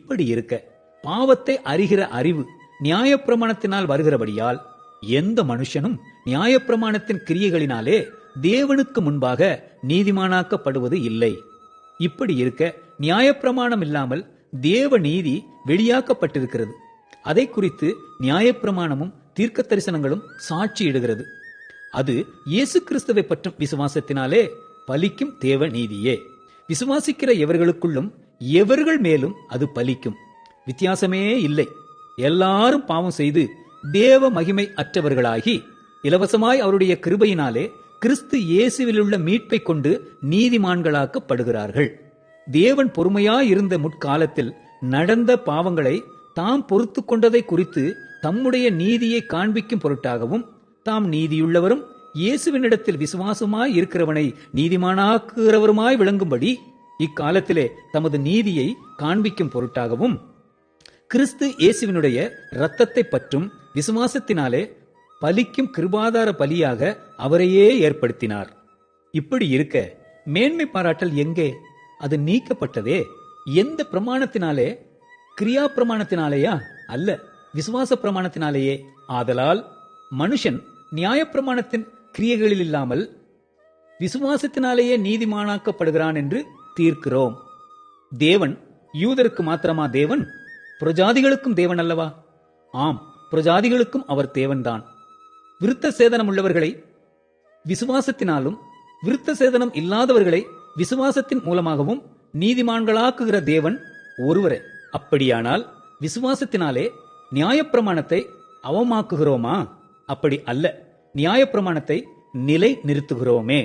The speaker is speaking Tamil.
இப்படி இருக்க பாவத்தை அறிகிற அறிவு நியாயப்பிரமாணத்தினால் வருகிறபடியால் எந்த மனுஷனும் நியாயப்பிரமாணத்தின் கிரியைகளினாலே தேவனுக்கு முன்பாக நீதிமானாக்கப்படுவது இல்லை. இப்படி இருக்க நியாயப்பிரமாணம் இல்லாமல் தேவ நீதி வெளியாக்கப்பட்டிருக்கிறது. அதை குறித்து நியாயப்பிரமாணமும் தீர்க்க தரிசனங்களும் சாட்சியிடுகிறது. அது இயேசு கிறிஸ்துவை பற்றும் விசுவாசத்தினாலே பலிக்கும் தேவ நீதியே. விசுவாசிக்கிற எவர்களுக்குள்ளும் எவர்கள் மேலும் அது பலிக்கும். வித்தியாசமே இல்லை. எல்லாரும் பாவம் செய்து தேவ மகிமை அற்றவர்களாகி இலவசமாய் அவருடைய கிருபையினாலே கிறிஸ்து இயேசுவிலுள்ள மீட்பை கொண்டு நீதிமான்களாக்கப்படுகிறார்கள். தேவன் பொறுமையாயிருந்த முற்காலத்தில் நடந்த பாவங்களை தாம் பொறுத்து கொண்டதை குறித்து தம்முடைய நீதியை காண்பிக்கும் பொருட்டாகவும் தாம் நீதியுள்ளவரும் இயேசுவினிடத்தில் விசுவாசமாய் இருக்கிறவனை நீதிமானாக்குகிறவருமாய் விளங்கும்படி இக்காலத்திலே தமது நீதியை காண்பிக்கும் பொருட்டாகவும் கிறிஸ்து இயேசுவினுடைய இரத்தத்தை பற்றும் விசுவாசத்தினாலே பலிக்கும் கிருபாதார பலியாக அவரையே ஏற்படுத்தினார். இப்படி இருக்க மேன்மை பாராட்டல் எங்கே? அது நீக்கப்பட்டதே. எந்த பிரமாணத்தினாலே? கிரியா பிரமாணத்தினாலேயா? அல்ல, விசுவாச பிரமாணத்தினாலேயே. ஆதலால் மனுஷன் நியாயப்பிரமாணத்தின் கிரியைகளில் இல்லாமல் விசுவாசத்தினாலேயே நீதிமானாக்கப்படுகிறான் என்று தீர்க்கிறோம். தேவன் யூதருக்கு மாத்திரமா தேவன்? புறஜாதிகளுக்கும் தேவன் அல்லவா? ஆம், புறஜாதிகளுக்கும் அவர் தேவன்தான். விருத்த சேதனம் உள்ளவர்களை விசுவாசத்தினாலும் விருத்த சேதனம் இல்லாதவர்களை விசுவாசத்தின் மூலமாகவும் நீதிமான்களாக்குகிற தேவன் ஒருவரே. அப்படியானால் விசுவாசத்தினாலே நியாயப்பிரமாணத்தை அவமாக்குகிறோமா? அப்படி அல்ல, நியாயப்பிரமாணத்தை நிலை நிறுத்துகிறோமே.